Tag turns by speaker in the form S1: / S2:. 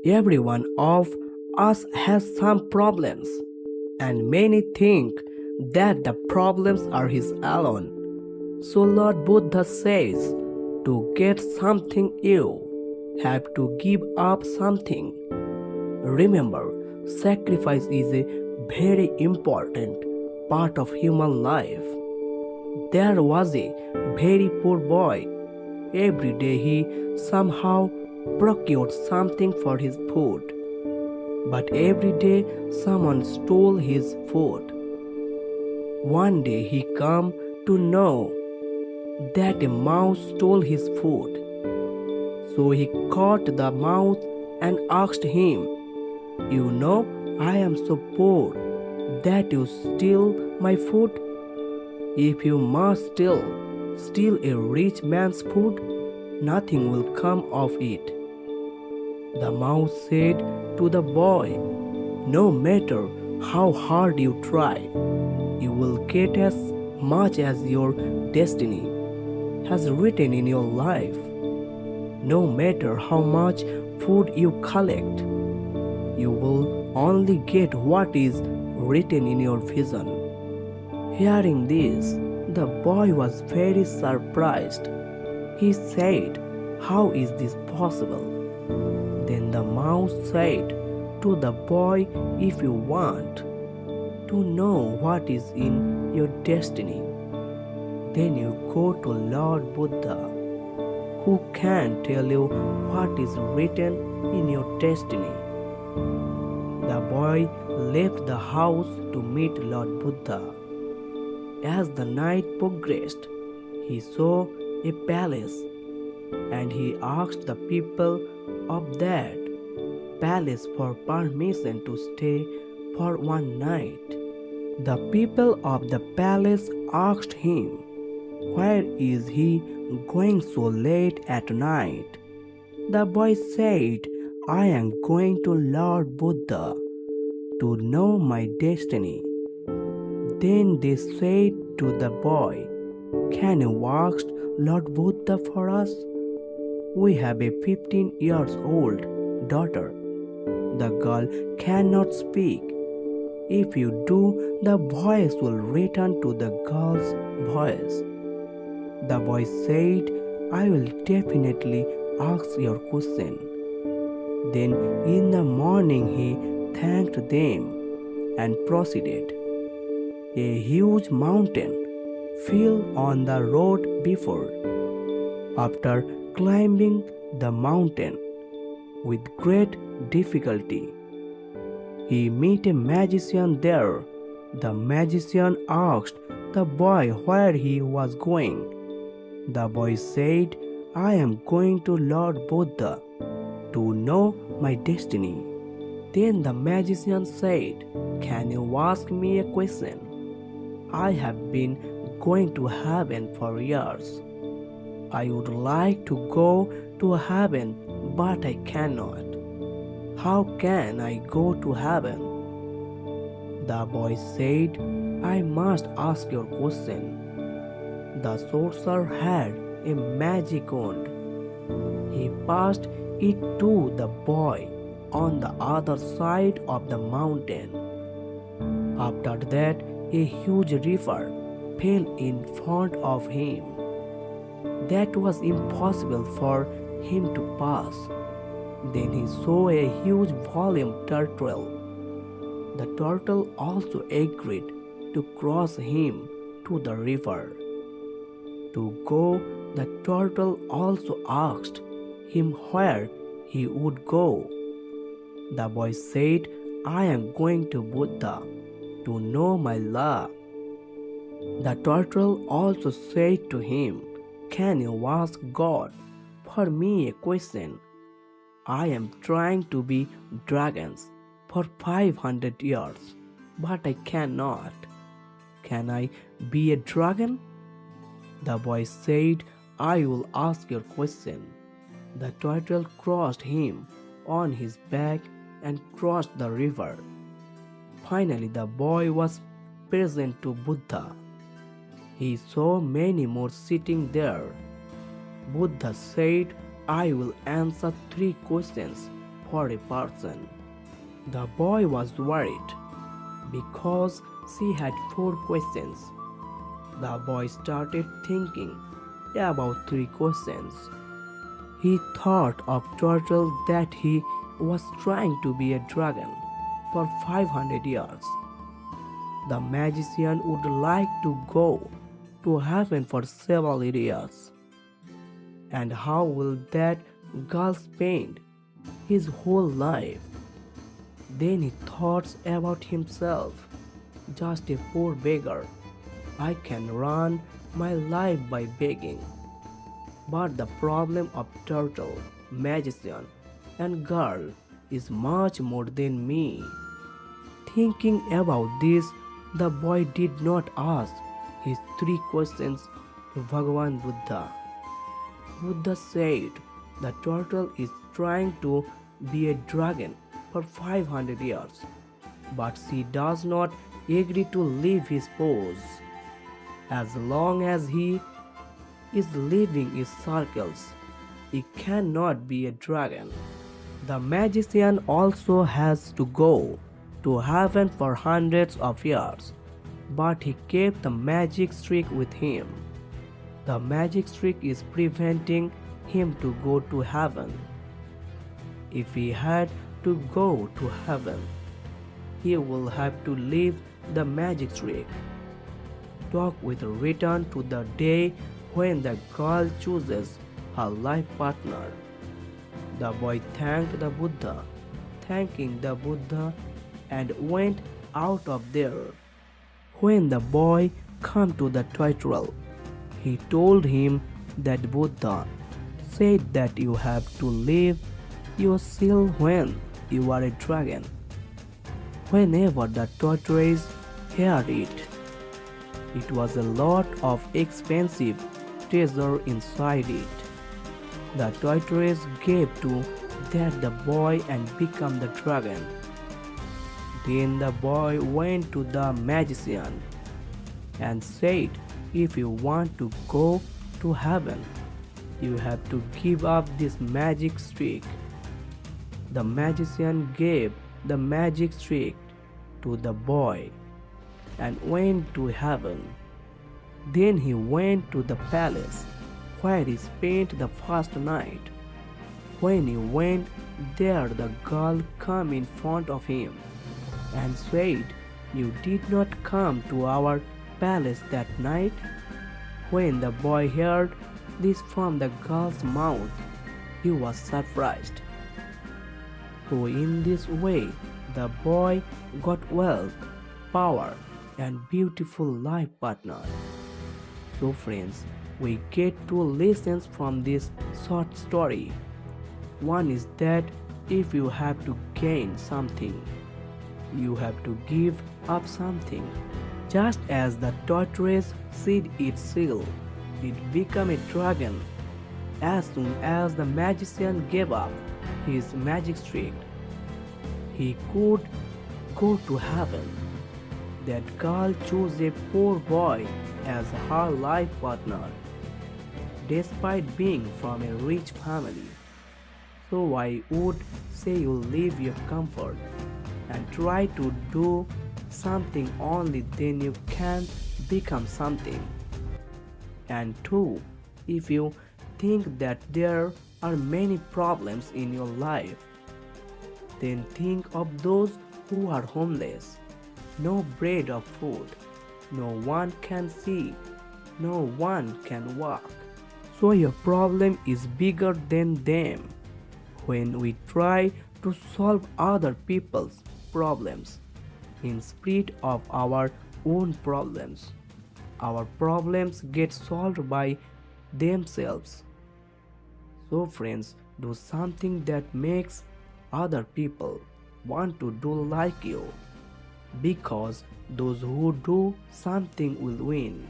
S1: Every one of us has some problems, and many think that the problems are his alone. So Lord Buddha says, to get something you have to give up something. Remember, sacrifice is a very important part of human life. There was a very poor boy. Every day he somehow procured something for his food. But every day someone stole his food. One day he came to know that a mouse stole his food. So he caught the mouse and asked him, "You know, I am so poor that you steal my food. If you must steal a rich man's food, nothing will come of it." The mouse said to the boy, "No matter how hard you try, you will get as much as your destiny has written in your life. No matter how much food you collect, you will only get what is written in your vision." Hearing this, the boy was very surprised. He said, "How is this possible?" Then the mouse said to the boy, "If you want to know what is in your destiny, then you go to Lord Buddha, who can tell you what is written in your destiny." The boy left the house to meet Lord Buddha. As the night progressed, he saw a palace, and he asked the people of that palace for permission to stay for one night. The people of the palace asked him, "Where is he going so late at night?" The boy said, "I am going to Lord Buddha to know my destiny." Then they said to the boy, "Can you ask Lord Buddha for us? We have a 15 years old daughter. The girl cannot speak. If you do, the voice will return to the girl's voice." The boy said, "I will definitely ask your question." Then in the morning he thanked them and proceeded. A huge mountain fell on the road before. After climbing the mountain with great difficulty, he met a magician there. The magician asked the boy where he was going. The boy said, "I am going to Lord Buddha to know my destiny." Then the magician said, "Can you ask me a question? I have been going to heaven for years. I would like to go to heaven, but I cannot. How can I go to heaven?" The boy said, "I must ask your question." The sorcerer had a magic wand. He passed it to the boy on the other side of the mountain. After that, a huge river fell in front of him. That was impossible for him to pass. Then he saw a huge volume turtle. The turtle also agreed to cross him to the river. To go, the turtle also asked him where he would go. The boy said, "I am going to Buddha to know my law." The turtle also said to him, "Can you ask God for me a question? I am trying to be dragons for 500 years, but I cannot. Can I be a dragon?" The boy said, "I will ask your question." The turtle crossed him on his back and crossed the river. Finally, the boy was present to Buddha. He saw many more sitting there. Buddha said, "I will answer 3 questions for a person. The boy was worried because she had 4 questions. The boy started thinking about 3 questions. He thought of Turtle that he was trying to be a dragon for 500 years. The magician would like to go to heaven for several years. And how will that girl spend his whole life? Then he thought about himself, just a poor beggar. I can run my life by begging. But the problem of turtle, magician, and girl is much more than me. Thinking about this, the boy did not ask his 3 questions to Bhagavan Buddha. Buddha said the turtle is trying to be a dragon for 500 years, but she does not agree to leave his pose. As long as he is living in circles, he cannot be a dragon. The magician also has to go to heaven for hundreds of years, but he kept the magic streak with him. The magic streak is preventing him to go to heaven. If he had to go to heaven, he will have to leave the magic streak. Talk with return to the day when the girl chooses her life partner. The boy thanked the Buddha, thanking the Buddha, and went out of there. When the boy came to the turtle, he told him that Buddha said that you have to leave your shell when you are a dragon. Whenever the tortoise heard it, it was a lot of expensive treasure inside it. The tortoise gave to that the boy and became the dragon. Then the boy went to the magician and said, if you want to go to heaven, you have to give up this magic streak. The magician gave the magic streak to the boy and went to heaven. Then he went to the palace where he spent the first night. When he went there, the girl came in front of him and said, you did not come to our palace that night? When the boy heard this from the girl's mouth, he was surprised. So in this way, the boy got wealth, power, and beautiful life partner. So friends, we get 2 lessons from this short story. One is that if you have to gain something, you have to give up something. Just as the tortoise shed its shell, it became a dragon as soon as the magician gave up his magic streak. He could go to heaven. That girl chose a poor boy as her life partner, despite being from a rich family. So I would say you leave your comfort and try to do something, only then you can become something. And 2, if you think that there are many problems in your life, then think of those who are homeless. No bread or food, no one can see, no one can walk. So your problem is bigger than them. When we try to solve other people's problems in spite of our own problems, our problems get solved by themselves. So friends, do something that makes other people want to do like you, because those who do something will win.